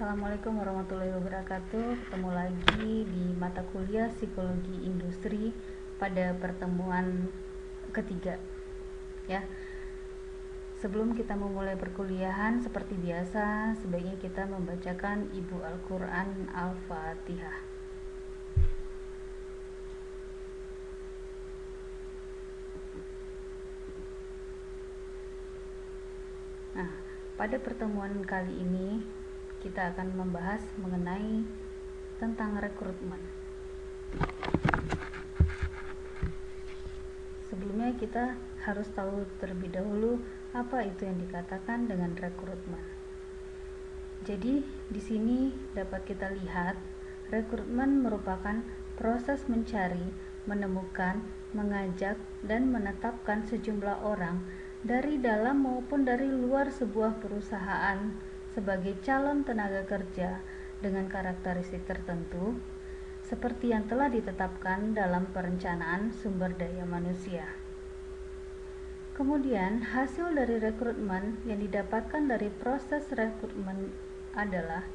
Assalamualaikum warahmatullahi wabarakatuh. Ketemu lagi di mata kuliah Psikologi Industri pada pertemuan ketiga. Ya. Sebelum kita memulai perkuliahan, seperti biasa, sebaiknya kita membacakan Ibu Al-Quran Al-Fatihah. Nah, pada pertemuan kali ini kita akan membahas mengenai tentang rekrutmen. Sebelumnya kita harus tahu terlebih dahulu apa itu yang dikatakan dengan rekrutmen. Jadi di sini dapat kita lihat rekrutmen merupakan proses mencari, menemukan, mengajak, dan menetapkan sejumlah orang dari dalam maupun dari luar sebuah perusahaan sebagai calon tenaga kerja dengan karakteristik tertentu seperti yang telah ditetapkan dalam perencanaan sumber daya manusia. Kemudian, hasil dari rekrutmen yang didapatkan dari proses rekrutmen adalah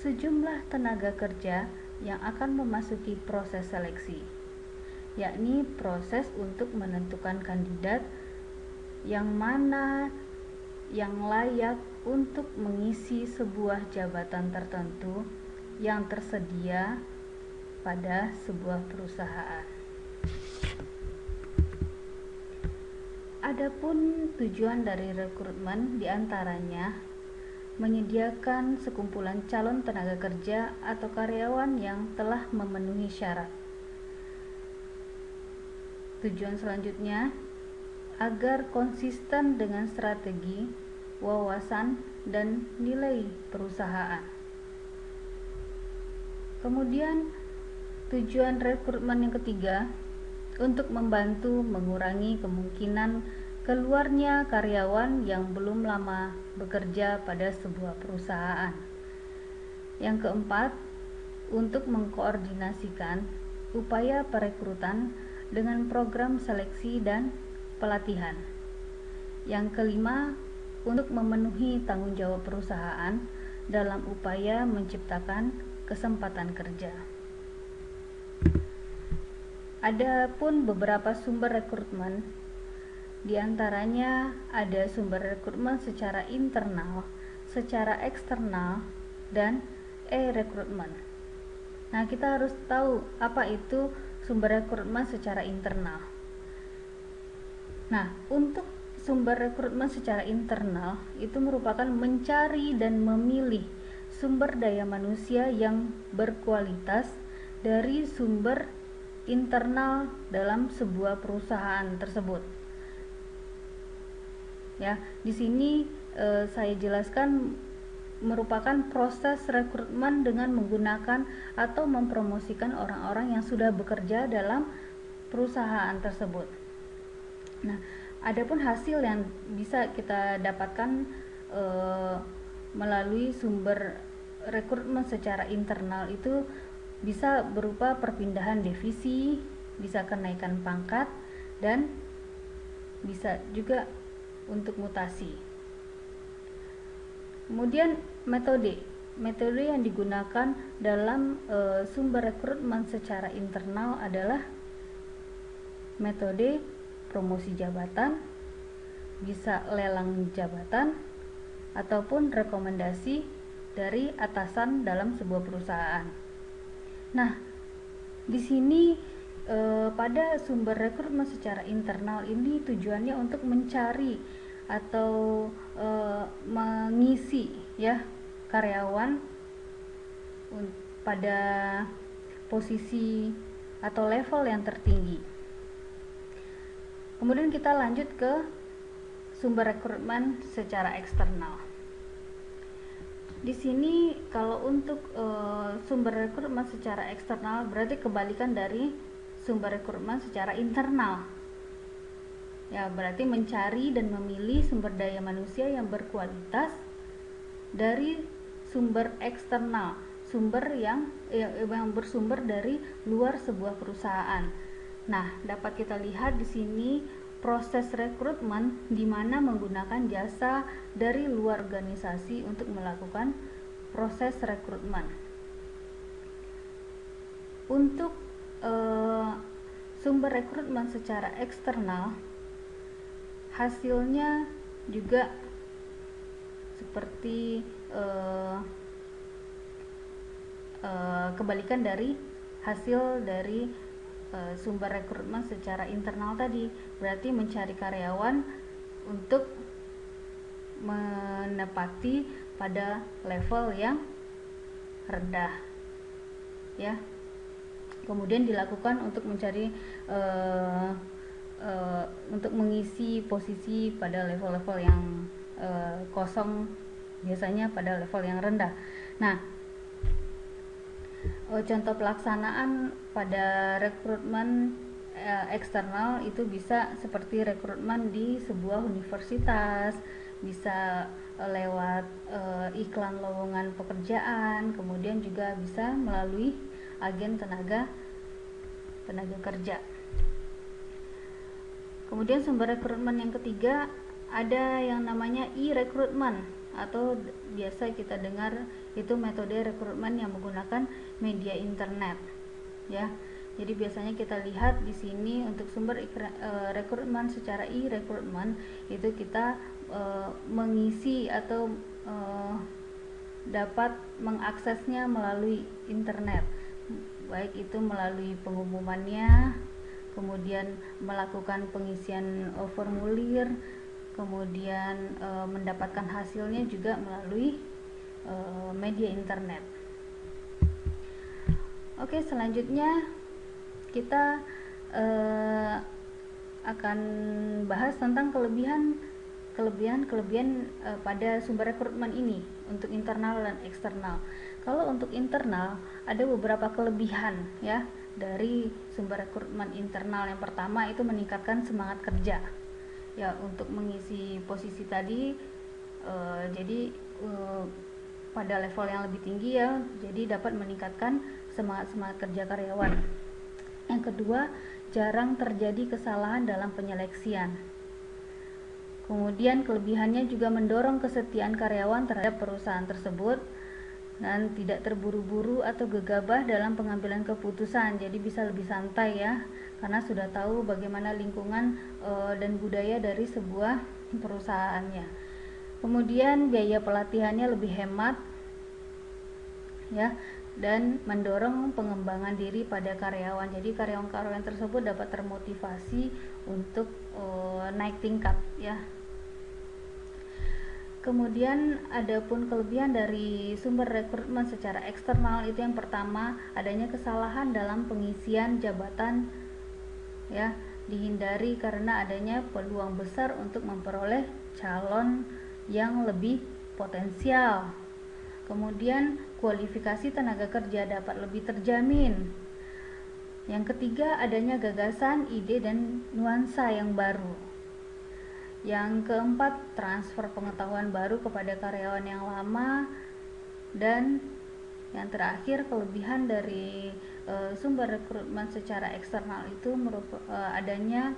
sejumlah tenaga kerja yang akan memasuki proses seleksi, yakni proses untuk menentukan kandidat yang mana yang layak untuk mengisi sebuah jabatan tertentu yang tersedia pada sebuah perusahaan. Adapun tujuan dari rekrutmen diantaranya menyediakan sekumpulan calon tenaga kerja atau karyawan yang telah memenuhi syarat. Tujuan selanjutnya agar konsisten dengan strategi, wawasan, dan nilai perusahaan. Kemudian tujuan rekrutmen yang ketiga untuk membantu mengurangi kemungkinan keluarnya karyawan yang belum lama bekerja pada sebuah perusahaan. Yang keempat, untuk mengkoordinasikan upaya perekrutan dengan program seleksi dan pelatihan. Yang kelima, untuk memenuhi tanggung jawab perusahaan dalam upaya menciptakan kesempatan kerja. Ada pun beberapa sumber rekrutmen, diantaranya ada sumber rekrutmen secara internal, secara eksternal, dan e-rekrutmen. Nah, kita harus tahu apa itu sumber rekrutmen secara internal. Nah, untuk sumber rekrutmen secara internal itu merupakan mencari dan memilih sumber daya manusia yang berkualitas dari sumber internal dalam sebuah perusahaan tersebut. Ya, di sini saya jelaskan merupakan proses rekrutmen dengan menggunakan atau mempromosikan orang-orang yang sudah bekerja dalam perusahaan tersebut. Nah, adapun hasil yang bisa kita dapatkan melalui sumber rekrutmen secara internal itu bisa berupa perpindahan divisi, bisa kenaikan pangkat, dan bisa juga untuk mutasi. Kemudian metode yang digunakan dalam sumber rekrutmen secara internal adalah metode promosi jabatan, bisa lelang jabatan, ataupun rekomendasi dari atasan dalam sebuah perusahaan. Nah, di sini pada sumber rekrutmen secara internal ini tujuannya untuk mencari atau mengisi ya karyawan pada posisi atau level yang tertinggi. Kemudian kita lanjut ke sumber rekrutmen secara eksternal. Di sini kalau untuk sumber rekrutmen secara eksternal berarti kebalikan dari sumber rekrutmen secara internal. Ya, berarti mencari dan memilih sumber daya manusia yang berkualitas dari sumber eksternal, sumber yang bersumber dari luar sebuah perusahaan. Nah, dapat kita lihat di sini proses rekrutmen di mana menggunakan jasa dari luar organisasi untuk melakukan proses rekrutmen. Untuk sumber rekrutmen secara eksternal, hasilnya juga seperti kebalikan dari hasil dari sumber rekrutmen secara internal tadi. Berarti mencari karyawan untuk menepati pada level yang rendah, ya. Kemudian dilakukan untuk mencari untuk mengisi posisi pada level-level yang kosong, biasanya pada level yang rendah. Nah, contoh pelaksanaan pada rekrutmen eksternal itu bisa seperti rekrutmen di sebuah universitas, bisa lewat iklan lowongan pekerjaan, kemudian juga bisa melalui agen tenaga kerja. Kemudian sumber rekrutmen yang ketiga ada yang namanya e-rekrutmen, atau biasa kita dengar itu metode rekrutmen yang menggunakan media internet, ya. Jadi biasanya kita lihat di sini untuk sumber rekrutmen secara e-rekrutmen itu kita mengisi atau dapat mengaksesnya melalui internet, baik itu melalui pengumumannya, kemudian melakukan pengisian formulir, kemudian mendapatkan hasilnya juga melalui media internet. Oke, selanjutnya kita akan bahas tentang kelebihan pada sumber rekrutmen ini untuk internal dan eksternal. Kalau untuk internal ada beberapa kelebihan, ya, dari sumber rekrutmen internal. Yang pertama itu meningkatkan semangat kerja, ya, untuk mengisi posisi tadi. Jadi pada level yang lebih tinggi, ya, jadi dapat meningkatkan semangat kerja karyawan. Yang kedua, jarang terjadi kesalahan dalam penyeleksian. Kemudian kelebihannya juga mendorong kesetiaan karyawan terhadap perusahaan tersebut dan tidak terburu-buru atau gegabah dalam pengambilan keputusan. Jadi bisa lebih santai, ya, karena sudah tahu bagaimana lingkungan dan budaya dari sebuah perusahaannya. Kemudian biaya pelatihannya lebih hemat, ya, dan mendorong pengembangan diri pada karyawan. Jadi karyawan-karyawan tersebut dapat termotivasi untuk naik tingkat, ya. Kemudian adapun kelebihan dari sumber rekrutmen secara eksternal itu yang pertama, adanya kesalahan dalam pengisian jabatan, ya, dihindari karena adanya peluang besar untuk memperoleh calon yang lebih potensial. Kemudian kualifikasi tenaga kerja dapat lebih terjamin. Yang ketiga, adanya gagasan, ide, dan nuansa yang baru. Yang keempat, transfer pengetahuan baru kepada karyawan yang lama. Dan yang terakhir, kelebihan dari sumber rekrutmen secara eksternal itu adanya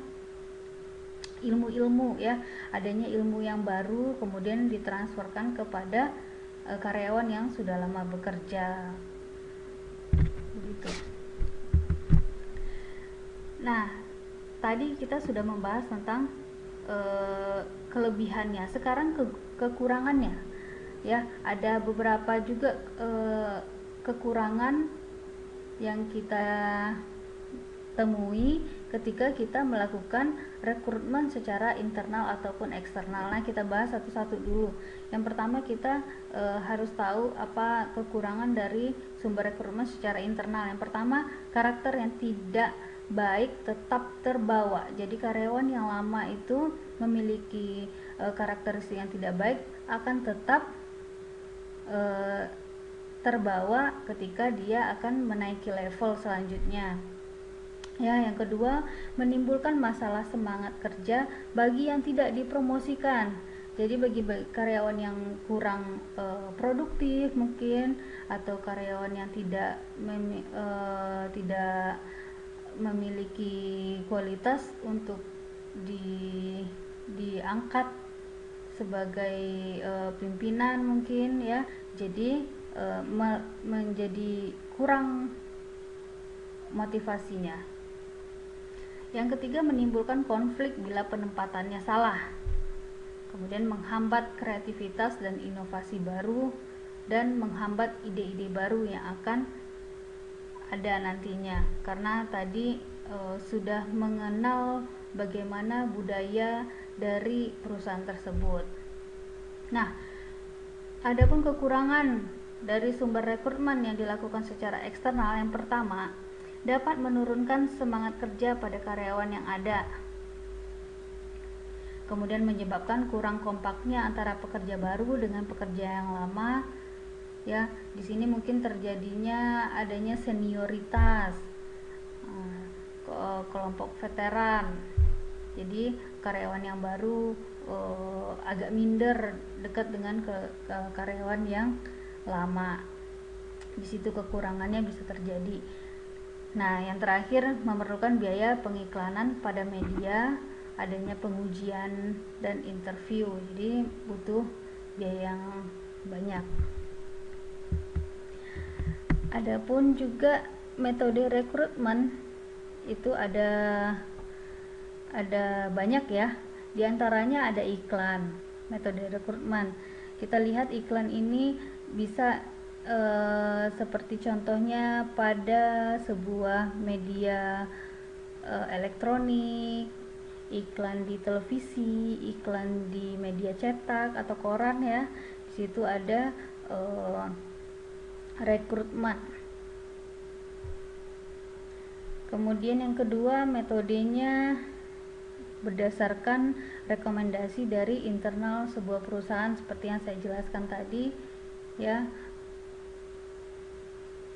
ilmu-ilmu, ya, adanya ilmu yang baru kemudian ditransferkan kepada karyawan yang sudah lama bekerja, begitu. Nah, tadi kita sudah membahas tentang kelebihannya. Sekarang kekurangannya, ya, ada beberapa juga kekurangan yang kita temui ketika kita melakukan rekrutmen secara internal ataupun eksternal. Nah, kita bahas satu-satu dulu. Yang pertama, kita harus tahu apa kekurangan dari sumber rekrutmen secara internal. Yang pertama, karakter yang tidak baik tetap terbawa. Jadi karyawan yang lama itu memiliki karakteristik yang tidak baik akan tetap terbawa ketika dia akan menaiki level selanjutnya. Ya, yang kedua, menimbulkan masalah semangat kerja bagi yang tidak dipromosikan. Jadi bagi karyawan yang kurang produktif mungkin, atau karyawan yang tidak memiliki kualitas untuk diangkat sebagai pimpinan mungkin, ya. Jadi menjadi kurang motivasinya. Yang ketiga, menimbulkan konflik bila penempatannya salah. Kemudian menghambat kreativitas dan inovasi baru, dan menghambat ide-ide baru yang akan ada nantinya, karena tadi sudah mengenal bagaimana budaya dari perusahaan tersebut. Nah, adapun kekurangan dari sumber rekrutmen yang dilakukan secara eksternal, yang pertama, dapat menurunkan semangat kerja pada karyawan yang ada. Kemudian menyebabkan kurang kompaknya antara pekerja baru dengan pekerja yang lama. Ya, di sini mungkin terjadinya adanya senioritas, kelompok veteran. Jadi karyawan yang baru agak minder dekat dengan karyawan yang lama. Di situ kekurangannya bisa terjadi. Nah, yang terakhir, memerlukan biaya pengiklanan pada media, adanya pengujian dan interview, jadi butuh biaya yang banyak. Adapun juga metode rekrutmen itu ada banyak ya. Di antaranya ada iklan, metode rekrutmen. Kita lihat iklan ini bisa seperti contohnya pada sebuah media elektronik, iklan di televisi, iklan di media cetak atau koran ya. Di situ ada rekrutmen. Kemudian yang kedua, metodenya berdasarkan rekomendasi dari internal sebuah perusahaan seperti yang saya jelaskan tadi ya.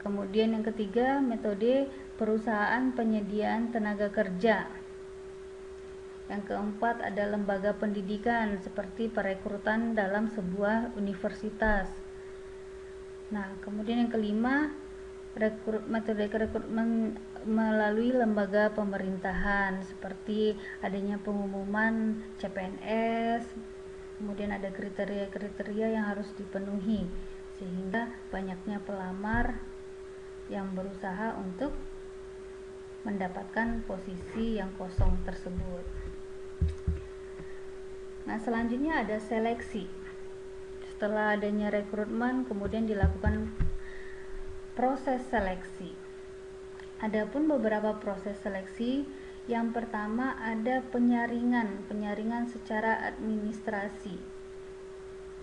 Kemudian yang ketiga, metode perusahaan penyediaan tenaga kerja. Yang keempat ada lembaga pendidikan seperti perekrutan dalam sebuah universitas. Nah, kemudian yang kelima, metode rekrutmen melalui lembaga pemerintahan seperti adanya pengumuman CPNS, kemudian ada kriteria-kriteria yang harus dipenuhi sehingga banyaknya pelamar yang berusaha untuk mendapatkan posisi yang kosong tersebut. Nah, selanjutnya ada seleksi. Setelah adanya rekrutmen, kemudian dilakukan proses seleksi. Adapun beberapa proses seleksi, yang pertama ada penyaringan secara administrasi.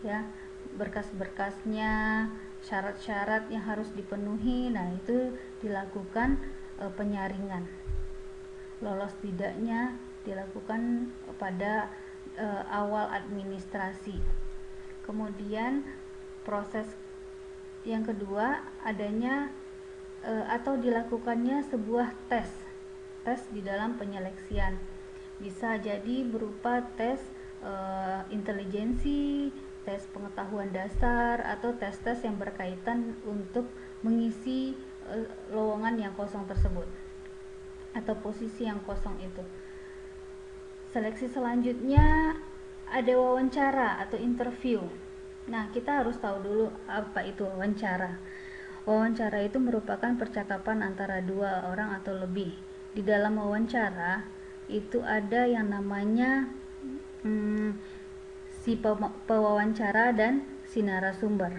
Ya, berkas-berkasnya, syarat-syarat yang harus dipenuhi, nah itu dilakukan penyaringan. Lolos tidaknya dilakukan pada awal administrasi. Kemudian proses yang kedua adanya atau dilakukannya sebuah tes di dalam penyeleksian. Bisa jadi berupa tes intelijensi, tes pengetahuan dasar, atau tes-tes yang berkaitan untuk mengisi lowongan yang kosong tersebut atau posisi yang kosong itu. Seleksi selanjutnya ada wawancara atau interview. Nah, kita harus tahu dulu apa itu wawancara. Wawancara itu merupakan percakapan antara dua orang atau lebih. Di dalam wawancara itu ada yang namanya si pewawancara dan si narasumber.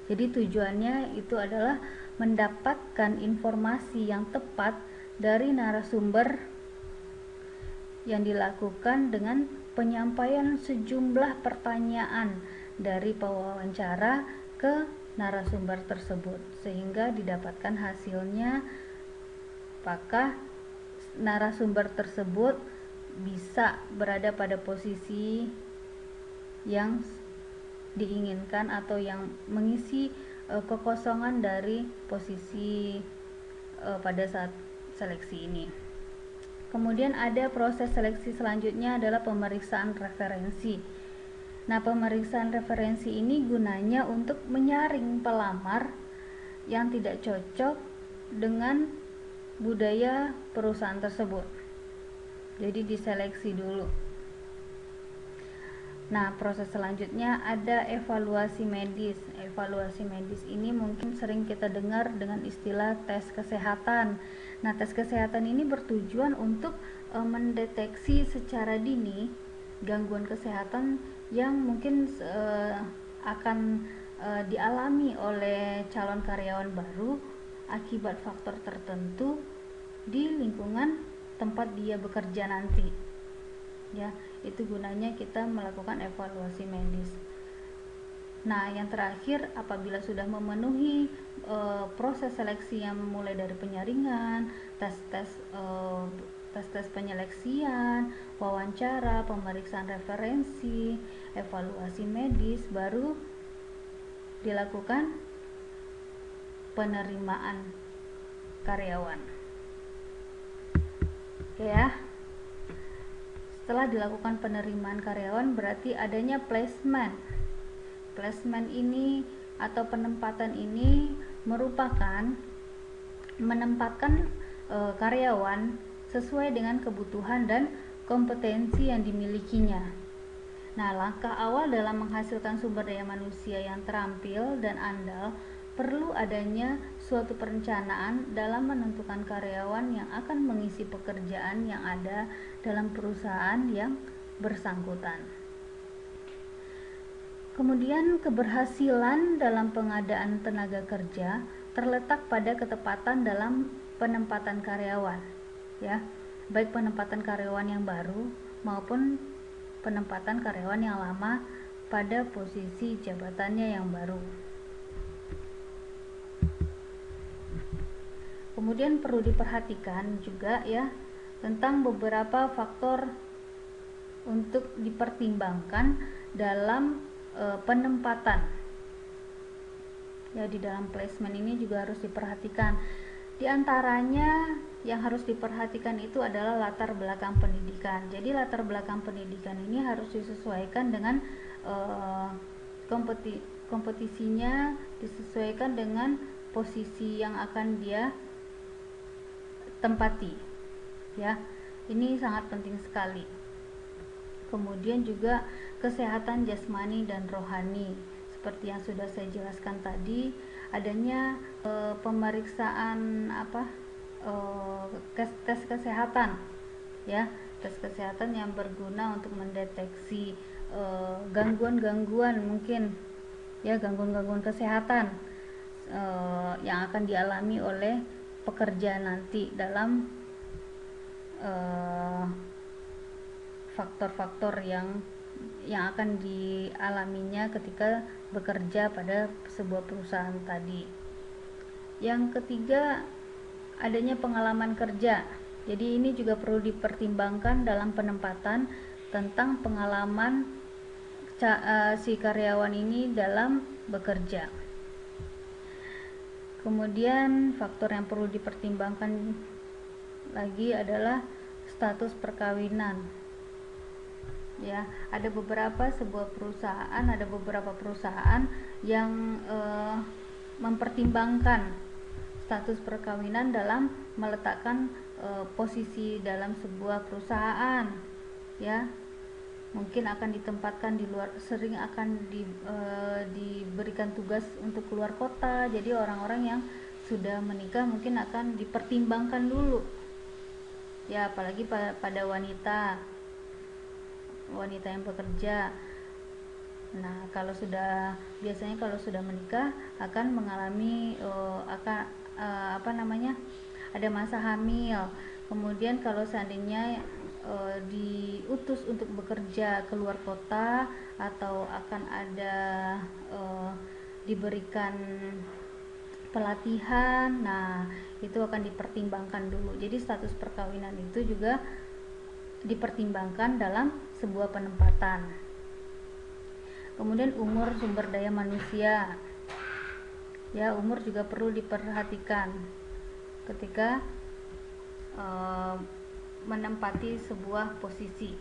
Jadi tujuannya itu adalah mendapatkan informasi yang tepat dari narasumber yang dilakukan dengan penyampaian sejumlah pertanyaan dari pewawancara ke narasumber tersebut sehingga didapatkan hasilnya apakah narasumber tersebut bisa berada pada posisi yang diinginkan atau yang mengisi kekosongan dari posisi pada saat seleksi ini. Kemudian ada proses seleksi selanjutnya adalah pemeriksaan referensi. Nah, pemeriksaan referensi ini gunanya untuk menyaring pelamar yang tidak cocok dengan budaya perusahaan tersebut. Jadi diseleksi dulu. Nah, proses selanjutnya ada evaluasi medis. Evaluasi medis ini mungkin sering kita dengar dengan istilah tes kesehatan. Nah, tes kesehatan ini bertujuan untuk mendeteksi secara dini gangguan kesehatan yang mungkin akan dialami oleh calon karyawan baru akibat faktor tertentu di lingkungan tempat dia bekerja nanti. Ya, itu gunanya kita melakukan evaluasi medis. Nah, yang terakhir, apabila sudah memenuhi proses seleksi yang mulai dari penyaringan, tes-tes penyeleksian, wawancara, pemeriksaan referensi, evaluasi medis, baru dilakukan penerimaan karyawan. Oke ya. Setelah dilakukan penerimaan karyawan, berarti adanya placement. Placement ini atau penempatan ini merupakan menempatkan karyawan sesuai dengan kebutuhan dan kompetensi yang dimilikinya. Nah, langkah awal dalam menghasilkan sumber daya manusia yang terampil dan andal perlu adanya suatu perencanaan dalam menentukan karyawan yang akan mengisi pekerjaan yang ada dalam perusahaan yang bersangkutan. Kemudian keberhasilan dalam pengadaan tenaga kerja terletak pada ketepatan dalam penempatan karyawan, ya, baik penempatan karyawan yang baru maupun penempatan karyawan yang lama pada posisi jabatannya yang baru. Kemudian perlu diperhatikan juga ya tentang beberapa faktor untuk dipertimbangkan dalam penempatan. Ya, di dalam placement ini juga harus diperhatikan. Di antaranya yang harus diperhatikan itu adalah latar belakang pendidikan. Jadi latar belakang pendidikan ini harus disesuaikan dengan kompetisinya, disesuaikan dengan posisi yang akan dia tempati. Ya, ini sangat penting sekali. Kemudian juga kesehatan jasmani dan rohani. Seperti yang sudah saya jelaskan tadi, adanya pemeriksaan tes kesehatan, ya, tes kesehatan yang berguna untuk mendeteksi gangguan-gangguan mungkin, ya, gangguan-gangguan kesehatan yang akan dialami oleh pekerja nanti dalam faktor-faktor yang akan dialaminya ketika bekerja pada sebuah perusahaan tadi. Yang ketiga, adanya pengalaman kerja. Jadi ini juga perlu dipertimbangkan dalam penempatan tentang pengalaman si karyawan ini dalam bekerja. Kemudian faktor yang perlu dipertimbangkan lagi adalah status perkawinan. Ya, ada beberapa perusahaan yang mempertimbangkan status perkawinan dalam meletakkan posisi dalam sebuah perusahaan, ya. Mungkin akan ditempatkan di luar, sering akan diberikan tugas untuk keluar kota. Jadi orang-orang yang sudah menikah mungkin akan dipertimbangkan dulu, ya, apalagi pada wanita yang bekerja. Nah, biasanya kalau sudah menikah akan mengalami ada masa hamil. Kemudian kalau seandainya diutus untuk bekerja keluar kota atau akan ada diberikan pelatihan, nah itu akan dipertimbangkan dulu. Jadi status perkawinan itu juga dipertimbangkan dalam sebuah penempatan. Kemudian umur sumber daya manusia, ya, umur juga perlu diperhatikan ketika menempati sebuah posisi.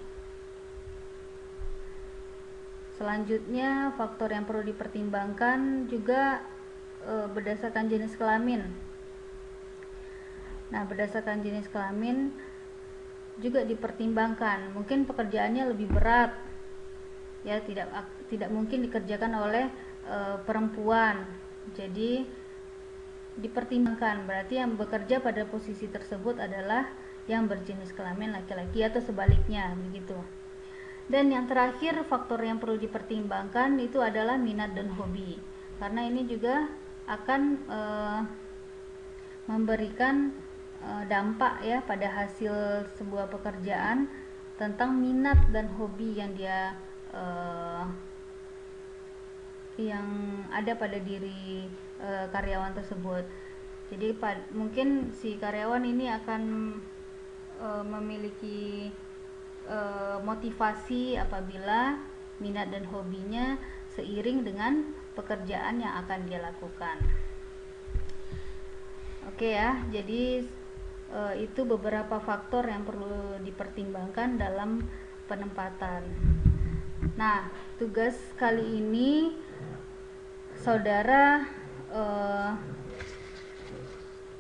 Selanjutnya faktor yang perlu dipertimbangkan juga berdasarkan jenis kelamin. Nah, berdasarkan jenis kelamin juga dipertimbangkan, mungkin pekerjaannya lebih berat, ya, tidak mungkin dikerjakan oleh perempuan. Jadi dipertimbangkan, berarti yang bekerja pada posisi tersebut adalah yang berjenis kelamin laki-laki atau sebaliknya, begitu. Dan yang terakhir, faktor yang perlu dipertimbangkan itu adalah minat dan hobi, karena ini juga akan memberikan dampak ya pada hasil sebuah pekerjaan tentang minat dan hobi yang ada pada diri karyawan tersebut. Jadi mungkin si karyawan ini akan memiliki motivasi apabila minat dan hobinya seiring dengan pekerjaan yang akan dia lakukan. Oke ya, jadi itu beberapa faktor yang perlu dipertimbangkan dalam penempatan. Nah, tugas kali ini saudara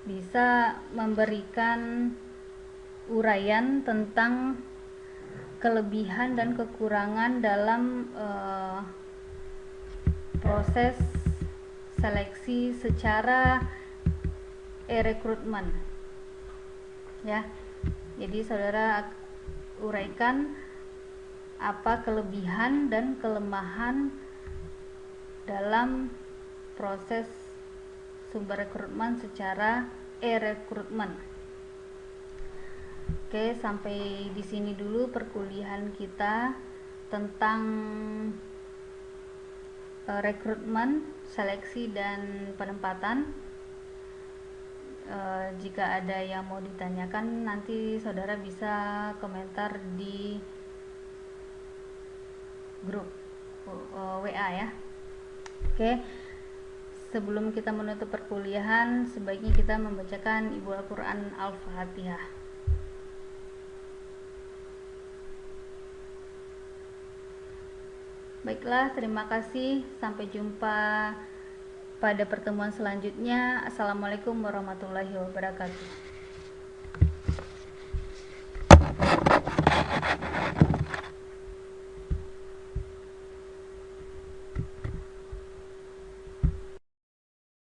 bisa memberikan uraian tentang kelebihan dan kekurangan dalam proses seleksi secara e-recruitment ya. Jadi saudara uraikan apa kelebihan dan kelemahan dalam proses sumber rekrutmen secara e-recruitment. Oke, sampai di sini dulu perkuliahan kita tentang rekrutmen, seleksi dan penempatan. Jika ada yang mau ditanyakan, nanti saudara bisa komentar di grup WA ya. Oke, sebelum kita menutup perkuliahan, sebaiknya kita membacakan Ibu Al-Quran Al-Fatihah. Baiklah, terima kasih. Sampai jumpa pada pertemuan selanjutnya. Assalamualaikum warahmatullahi wabarakatuh.